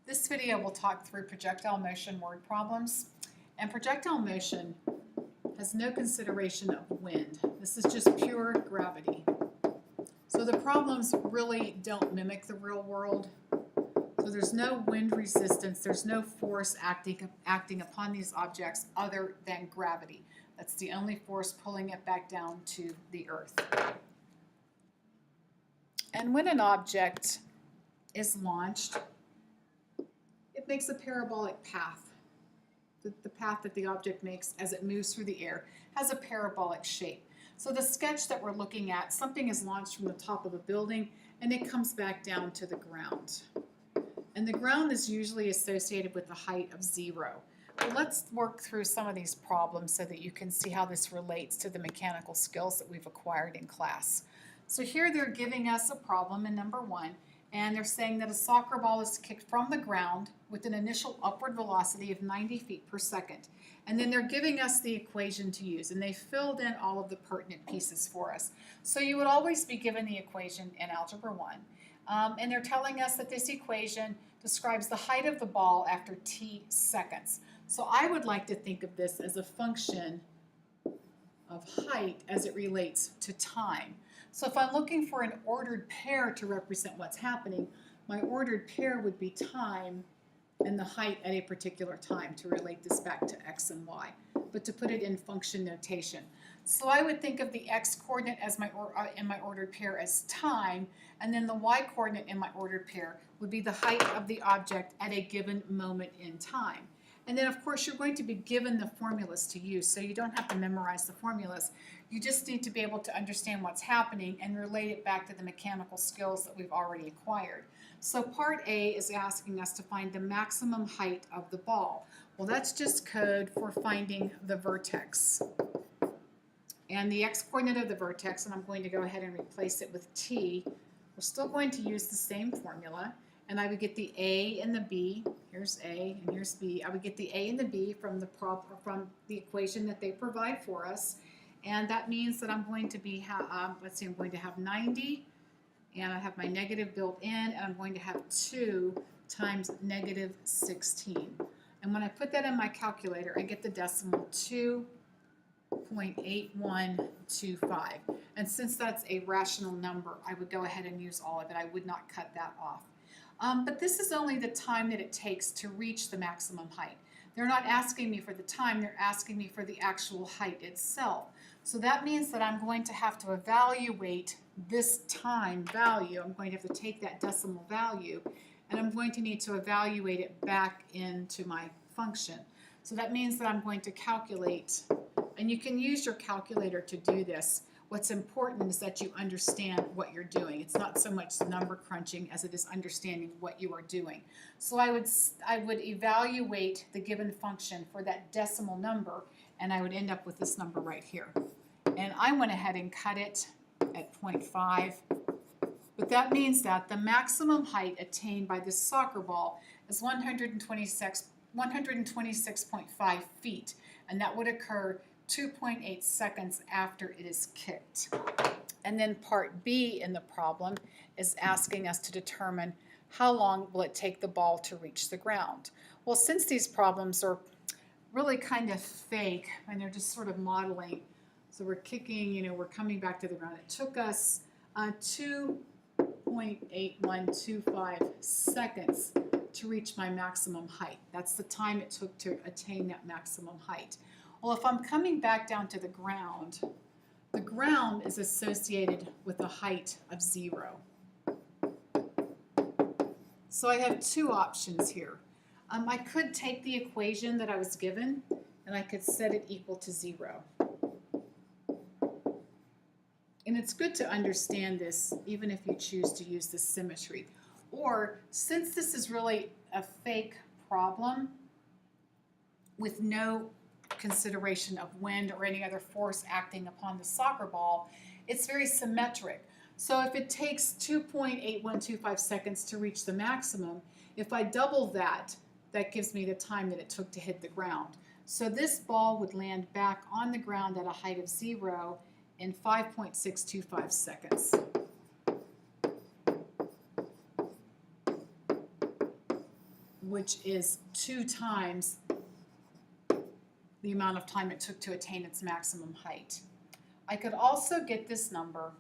This video will talk through projectile motion word problems, and projectile motion has no consideration of wind. This is just pure gravity. So the problems really don't mimic the real world. So there's no wind resistance, there's no force acting upon these objects other than gravity. That's the only force pulling it back down to the earth. And when an object is launched, it makes a parabolic path. The path that the object makes as it moves through the air has a parabolic shape. So the sketch that we're looking at, something is launched from the top of a building and it comes back down to the ground. And the ground is usually associated with the height of 0. Well, let's work through some of these problems so that you can see how this relates to the mechanical skills that we've acquired in class. So here they're giving us a problem in number 1, and they're saying that a soccer ball is kicked from the ground with an initial upward velocity of 90 feet per second. And then they're giving us the equation to use, and they filled in all of the pertinent pieces for us. So you would always be given the equation in Algebra 1. And they're telling us that this equation describes the height of the ball after t seconds. So I would like to think of this as a function of height as it relates to time. So if I'm looking for an ordered pair to represent what's happening, my ordered pair would be time and the height at a particular time to relate this back to x and y, but to put it in function notation. So I would think of the x-coordinate as in my ordered pair as time, and then the y-coordinate in my ordered pair would be the height of the object at a given moment in time. And then, of course, you're going to be given the formulas to use, so you don't have to memorize the formulas. You just need to be able to understand what's happening and relate it back to the mechanical skills that we've already acquired. So part A is asking us to find the maximum height of the ball. Well, that's just code for finding the vertex. And the x-coordinate of the vertex, and I'm going to go ahead and replace it with t. We're still going to use the same formula. And I would get the A and the B. Here's A and here's B. I would get the A and the B from the equation that they provide for us, and that means that I'm going to be let's see, I'm going to have 90, and I have my negative built in, and I'm going to have 2 times negative 16. And when I put that in my calculator, I get the decimal 2.8125. And since that's a rational number, I would go ahead and use all of it. I would not cut that off. But this is only the time that it takes to reach the maximum height. They're not asking me for the time, they're asking me for the actual height itself. So that means that I'm going to have to evaluate this time value. I'm going to have to take that decimal value, and I'm going to need to evaluate it back into my function. So that means that I'm going to calculate, and you can use your calculator to do this. What's important is that you understand what you're doing. It's not so much number crunching as it is understanding what you are doing. So I would evaluate the given function for that decimal number, and I would end up with this number right here. And I went ahead and cut it at 0.5. But that means that the maximum height attained by this soccer ball is 126.5 feet, and that would occur 2.8 seconds after it is kicked. And then part B in the problem is asking us to determine how long will it take the ball to reach the ground. Well, since these problems are really kind of fake and they're just sort of modeling, so we're kicking, we're coming back to the ground. It took us 2.8125 seconds to reach my maximum height. That's the time it took to attain that maximum height. Well, if I'm coming back down to the ground is associated with a height of 0. So I have 2 options here. I could take the equation that I was given and I could set it equal to 0. And it's good to understand this even if you choose to use this symmetry. Or since this is really a fake problem with no consideration of wind or any other force acting upon the soccer ball, it's very symmetric. So if it takes 2.8125 seconds to reach the maximum, if I double that, that gives me the time that it took to hit the ground. So this ball would land back on the ground at a height of 0 in 5.625 seconds. which is 2 times the amount of time it took to attain its maximum height. I could also get this number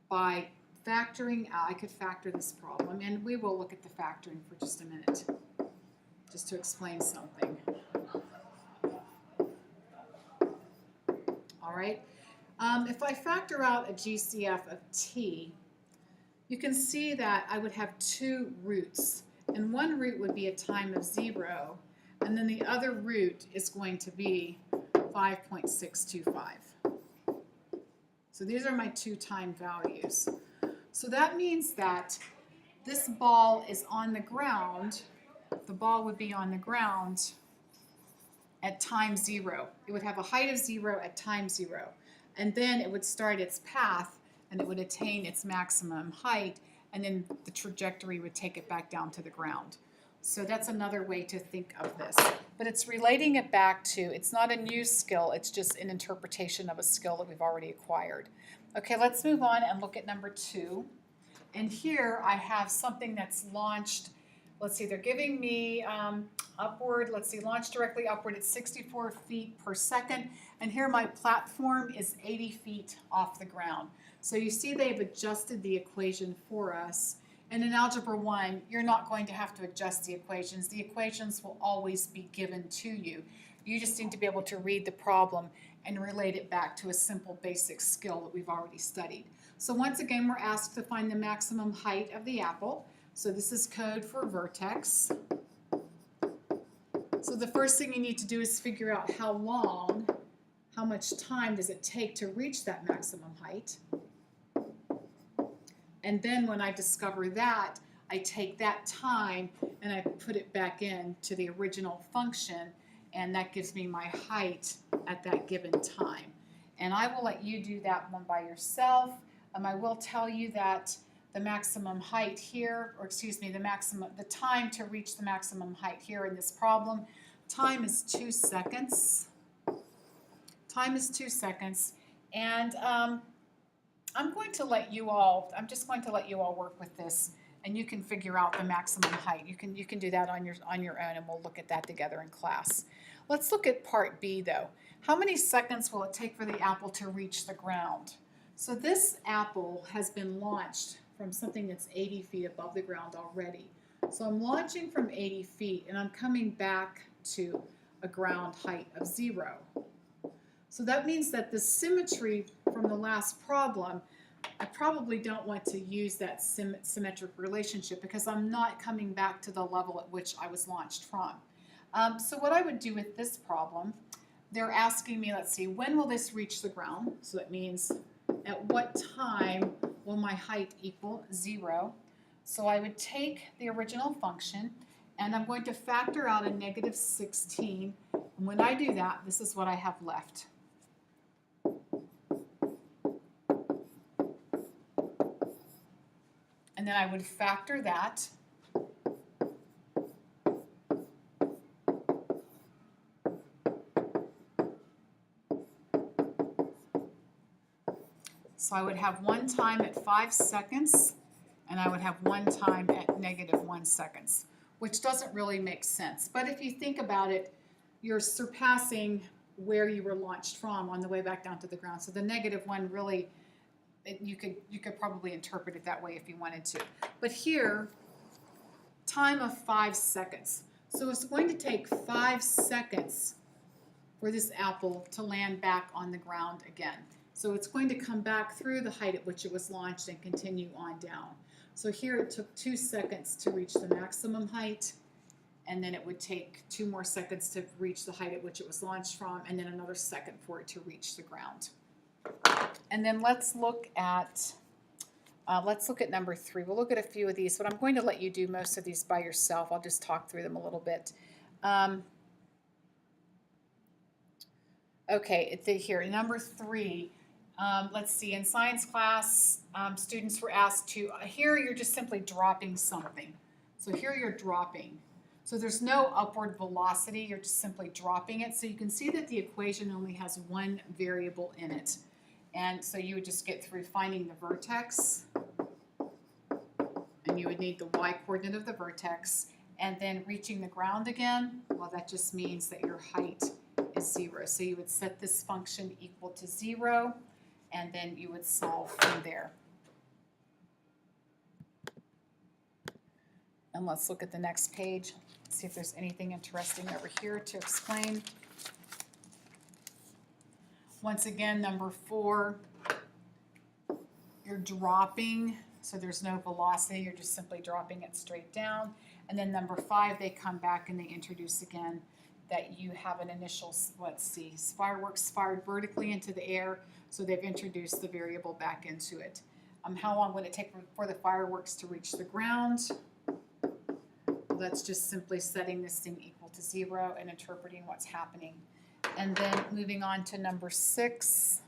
by factoring out. I could factor this problem, and we will look at the factoring for just a minute, just to explain something. All right. If I factor out a GCF of t, you can see that I would have 2 roots, and one root would be a time of 0, and then the other root is going to be 5.625. So these are my 2 time values. So that means that this ball is on the ground. The ball would be on the ground at time 0. It would have a height of 0 at time 0. And then it would start its path and it would attain its maximum height, and then the trajectory would take it back down to the ground. So that's another way to think of this. But it's relating it back to, it's not a new skill, it's just an interpretation of a skill that we've already acquired. Okay, let's move on and look at number 2. And here I have something that's launched. Let's see, they're giving me upward, let's see, launch directly upward at 64 feet per second. And here my platform is 80 feet off the ground. So you see they've adjusted the equation for us. And in Algebra 1, you're not going to have to adjust the equations. The equations will always be given to you. You just need to be able to read the problem and relate it back to a simple basic skill that we've already studied. So once again, we're asked to find the maximum height of the apple. So this is code for vertex. So the first thing you need to do is figure out how much time does it take to reach that maximum height. And then when I discover that, I take that time and I put it back in to the original function, and that gives me my height at that given time. And I will let you do that one by yourself. I will tell you that the maximum height here, or excuse me, the time to reach the maximum height here in this problem, time is 2 seconds. Time is 2 seconds, and I'm just going to let you all work with this, and you can figure out the maximum height. You can do that on your own, and we'll look at that together in class. Let's look at part B though. How many seconds will it take for the apple to reach the ground? So this apple has been launched from something that's 80 feet above the ground already. So I'm launching from 80 feet and I'm coming back to a ground height of 0. So that means that the symmetry from the last problem, I probably don't want to use that symmetric relationship because I'm not coming back to the level at which I was launched from. So what I would do with this problem, they're asking me, let's see, when will this reach the ground? So that means at what time will my height equal 0? So I would take the original function and I'm going to factor out a negative 16. And when I do that, this is what I have left. And then I would factor that. So I would have one time at 5 seconds, and I would have one time at negative 1 seconds, which doesn't really make sense. But if you think about it, you're surpassing where you were launched from on the way back down to the ground. So the negative 1 really, you could probably interpret it that way if you wanted to. But here, time of 5 seconds. So it's going to take 5 seconds for this apple to land back on the ground again. So it's going to come back through the height at which it was launched and continue on down. So here it took 2 seconds to reach the maximum height, and then it would take 2 more seconds to reach the height at which it was launched from, and then another second for it to reach the ground. And then let's look at number 3. We'll look at a few of these, but I'm going to let you do most of these by yourself. I'll just talk through them a little bit. Okay, here, number 3. Let's see, in science class, students were asked to, here you're just simply dropping something. So here you're dropping. So there's no upward velocity, you're just simply dropping it. So you can see that the equation only has one variable in it. And so you would just get through finding the vertex, and you would need the y-coordinate of the vertex, And then reaching the ground again, well, that just means that your height is 0. So you would set this function equal to 0, and then you would solve from there. And let's look at the next page, see if there's anything interesting over here to explain. Once again, number 4, you're dropping, so there's no velocity, you're just simply dropping it straight down. And then number 5, they come back and they introduce again that you have an initial, let's see, fireworks fired vertically into the air, so they've introduced the variable back into it. How long would it take for the fireworks to reach the ground? Well, that's just simply setting this thing equal to 0 and interpreting what's happening. And then moving on to number 6.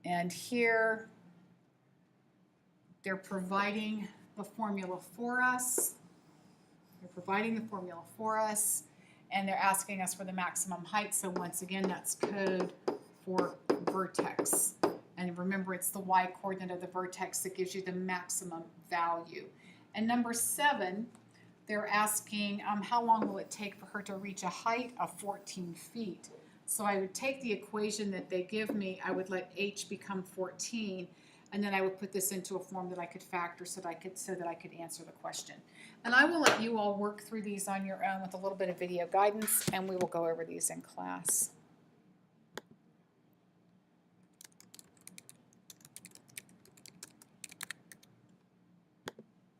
And here, they're providing the formula for us. And they're asking us for the maximum height. So once again, that's code for vertex. And remember, it's the y-coordinate of the vertex that gives you the maximum value. And number 7, they're asking how long will it take for her to reach a height of 14 feet. So I would take the equation that they give me, I would let h become 14, and then I would put this into a form that I could factor so that I could answer the question. And I will let you all work through these on your own with a little bit of video guidance, and we will go over these in class.